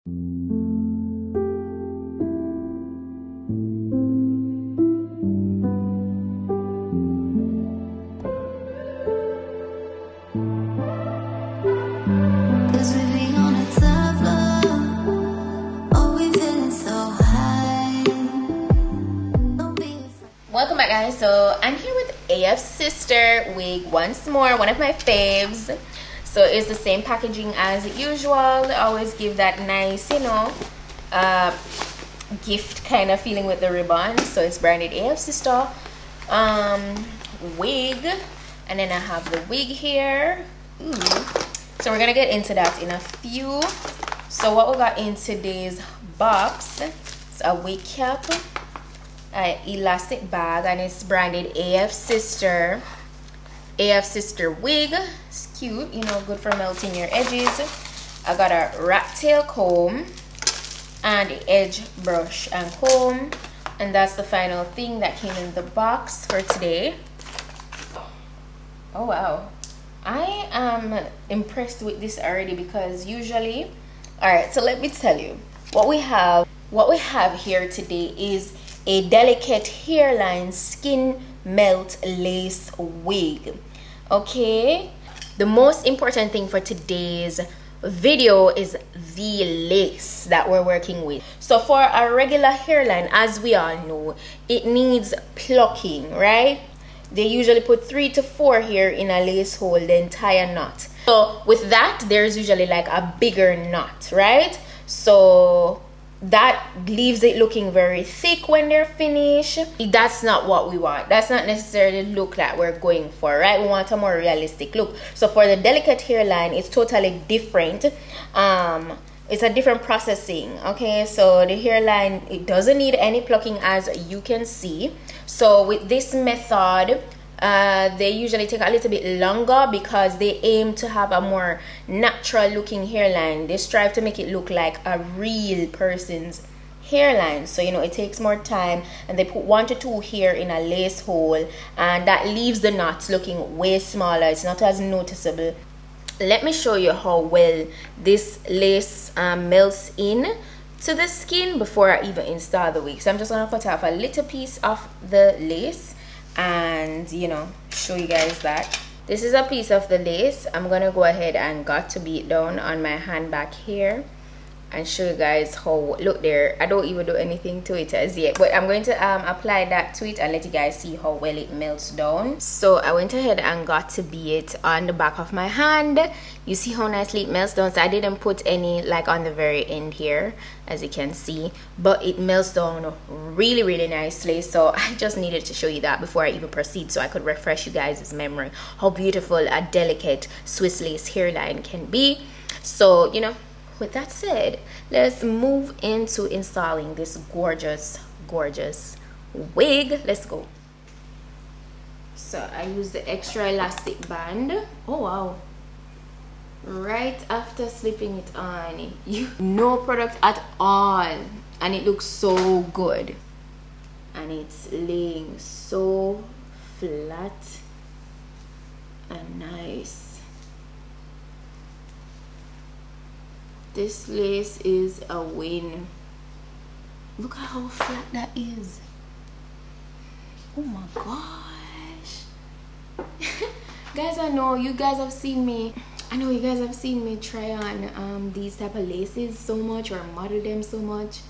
Welcome back, guys. So I'm here with PETITE-SUE once more, one of my faves. So it's the same packaging as usual. I always give that nice, you know, gift kind of feeling with the ribbon. So it's branded PETITE-SUE wig, and then I have the wig here. Ooh. So we're gonna get into that in a few. So what we got in today's box is a wig cap, elastic bag, and it's branded PETITE-SUE wig. It's cute, you know, good for melting your edges. I got a rat tail comb and the edge brush and comb, and that's the final thing that came in the box for today. Oh wow, I am impressed with this already, because usually, all right, so let me tell you what we have here today is a delicate hairline skin melt lace wig. Okay, the most important thing for today's video is the lace that we're working with. So for a regular hairline, as we all know, it needs plucking, right? They usually put 3 to 4 here in a lace hole, then tie a knot. So with that, there's usually like a bigger knot, right? So that leaves it looking very thick when they're finished. That's not what we want. That's not necessarily the look that we're going for, right? We want a more realistic look. So for the delicate hairline, it's totally different. It's a different processing. Okay, so the hairline, it doesn't need any plucking, as you can see. So with this method, they usually take a little bit longer because they aim to have a more natural looking hairline. They strive to make it look like a real person's hairline. So, you know, it takes more time, and they put 1 to 2 here in a lace hole, and that leaves the knots looking way smaller. It's not as noticeable. Let me show you how well this lace melts in to the skin before I even install the wig. So I'm just gonna cut off a little piece of the lace and, you know, show you guys that. This is a piece of the lace. I'm gonna go ahead and got to beat down on my hand back here and show you guys how, look there, I don't even do anything to it as yet, but I'm going to apply that to it and let you guys see how well it melts down. So I went ahead and got to beat it on the back of my hand. You see how nicely it melts down. So I didn't put any like on the very end here, as you can see, but it melts down really nicely. So I just needed to show you that before I even proceed, so I could refresh you guys' memory how beautiful a delicate Swiss lace hairline can be. So, you know, with that said, let's move into installing this gorgeous wig. Let's go. So I use the extra elastic band. Oh wow, right after slipping it on, no product at all, and it looks so good, and it's laying so flat and nice. This lace is a win. Look at how flat that is. Oh my gosh. Guys, I know you guys have seen me try on these type of laces so much, or model them so much,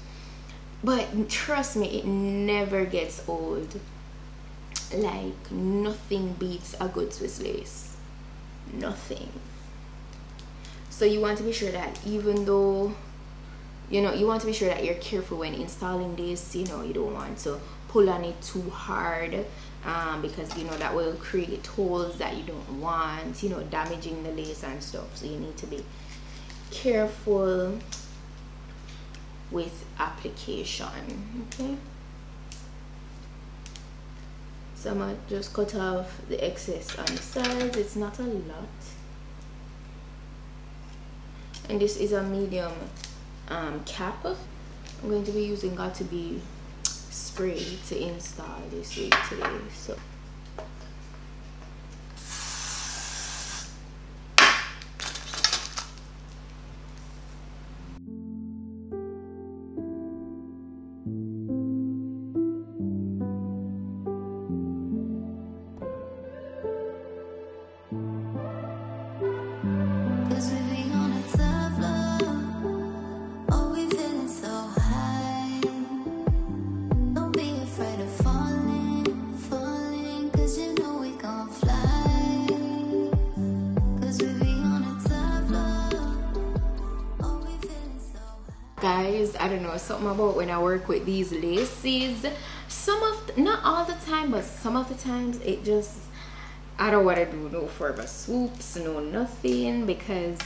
but trust me, it never gets old. Like, nothing beats a good Swiss lace. Nothing. So you want to be sure that, even though, you know, you want to be sure that you're careful when installing this. You know, you don't want to pull on it too hard, because, you know, that will create holes that you don't want, you know, damaging the lace and stuff. So you need to be careful with application. Okay, so I'm gonna just cut off the excess on the sides. It's not a lot. And this is a medium cap. I'm going to be using got to be spray to install this wig today. So guys, I don't know, something about when I work with these laces, not all the time, but some of the times it just, I don't want to do no further swoops, no nothing, because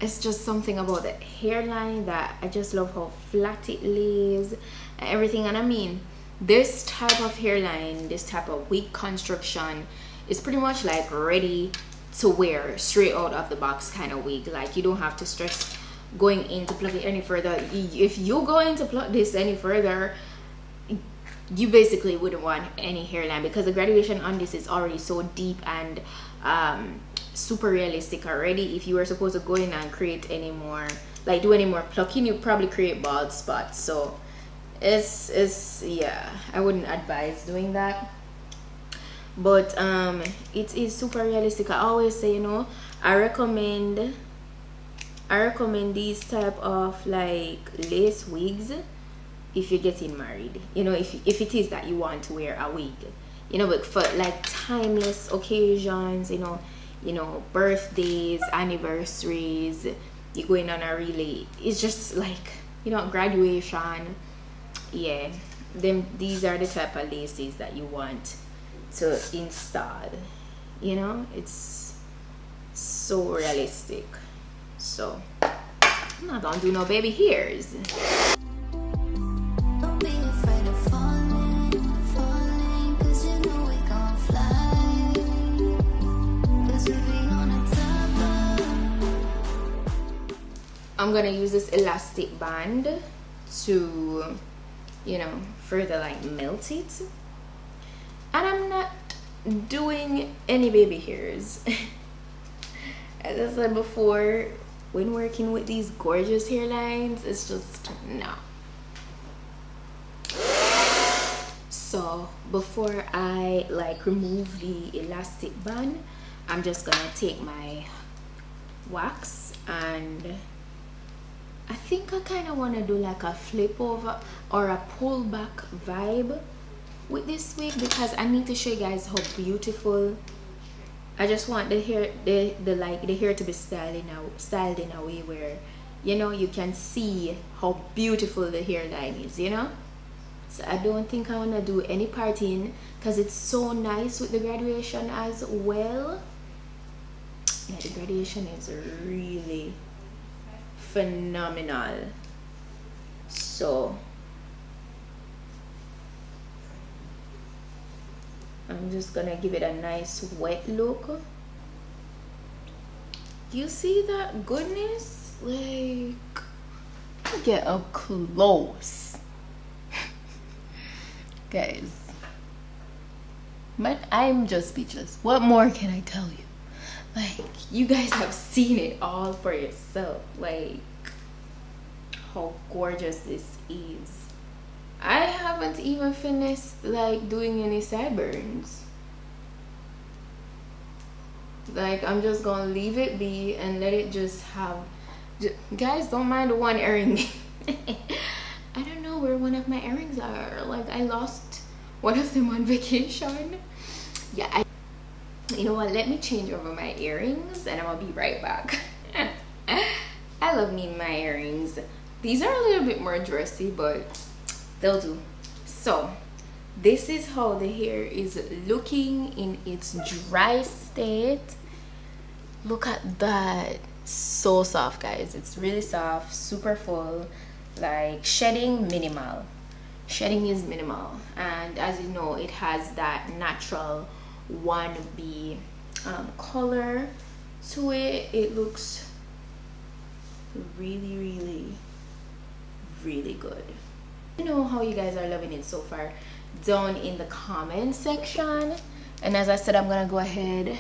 it's just something about the hairline that I just love how flat it lays and everything. And I mean, this type of hairline, this type of wig construction is pretty much like ready to wear straight out of the box kind of wig. Like, you don't have to stress going in to pluck it any further. If you go in to pluck this any further, you basically wouldn't want any hairline, because the graduation on this is already so deep and super realistic already. If you were supposed to go in and create any more, like do any more plucking, you probably create bald spots. So it's yeah, I wouldn't advise doing that. But it is super realistic. I always say, you know, I recommend these type of like lace wigs if you're getting married, you know, if it is that you want to wear a wig, you know. But for like timeless occasions, you know, birthdays, anniversaries, you're going on a really, it's just like, you know, graduation, yeah, these are the type of laces that you want to install, you know. It's so realistic. So I'm not gonna do no baby hairs. I'm gonna use this elastic band to, you know, further like melt it. And I'm not doing any baby hairs. As I said before, when working with these gorgeous hairlines, it's just no. So before I like remove the elastic band, I'm just gonna take my wax, and I think I kind of want to do like a flip over or a pull back vibe with this wig, because I need to show you guys how beautiful. I just want the hair, the hair to be styled in a way where, you know, you can see how beautiful the hairline is, you know. So I don't think I want to do any parting, because it's so nice with the graduation as well. Yeah, the graduation is really phenomenal. So I'm just gonna give it a nice wet look. You see that goodness? Like, get up close. Guys, but I'm just speechless. What more can I tell you? Like, you guys have seen it all for yourself, like how gorgeous this is. I haven't even finished like doing any sideburns. Like, I'm just gonna leave it be and let it just have, guys, don't mind the one earring. I don't know where one of my earrings are. Like, I lost one of them on vacation. Yeah, you know what, let me change over my earrings and I'm gonna be right back. I love me my earrings. These are a little bit more dressy, but they'll do. So this is how the hair is looking in its dry state. Look at that. So soft, guys. It's really soft, super full. Like, shedding minimal. Shedding is minimal, and as you know, it has that natural 1B color to it. It looks really good. You know how you guys are loving it so far down in the comment section. And as I said, I'm gonna go ahead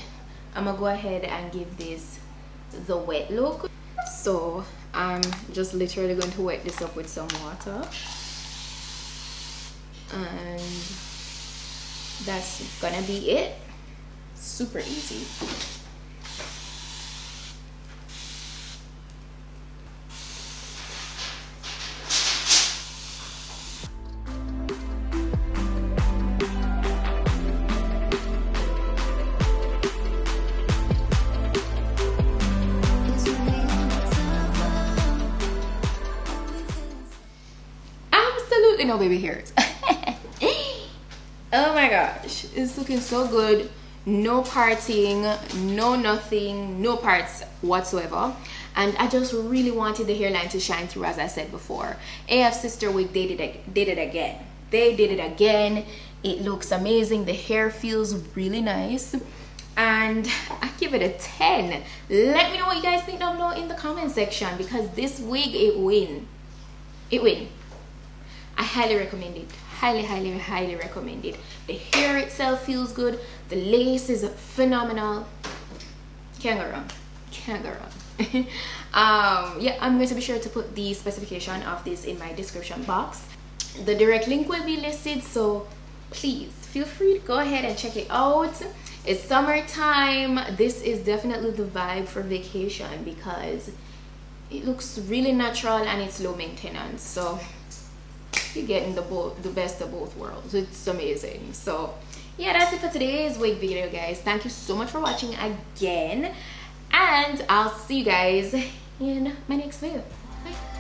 and give this the wet look. So I'm just literally going to wet this up with some water, and that's gonna be it. Super easy. absolutely no baby hairs. Oh my gosh, it's looking so good. No parting, no nothing, no parts whatsoever. And I just really wanted the hairline to shine through, as I said before. AF Sister Wig, they did it again. They did it again. It looks amazing. The hair feels really nice. And I give it a 10. Let me know what you guys think down below in the comment section, because this wig, it win. I highly recommend it. Highly recommend it. The hair itself feels good. The lace is phenomenal. Can't go wrong. Can't go wrong. Yeah, I'm going to be sure to put the specification of this in my description box. The direct link will be listed, so please feel free to go ahead and check it out. It's summertime. This is definitely the vibe for vacation because it looks really natural and it's low maintenance. So you're getting the best of both worlds. It's amazing. So yeah, that's it for today's wig video, guys. Thank you so much for watching again, and I'll see you guys in my next video. Bye.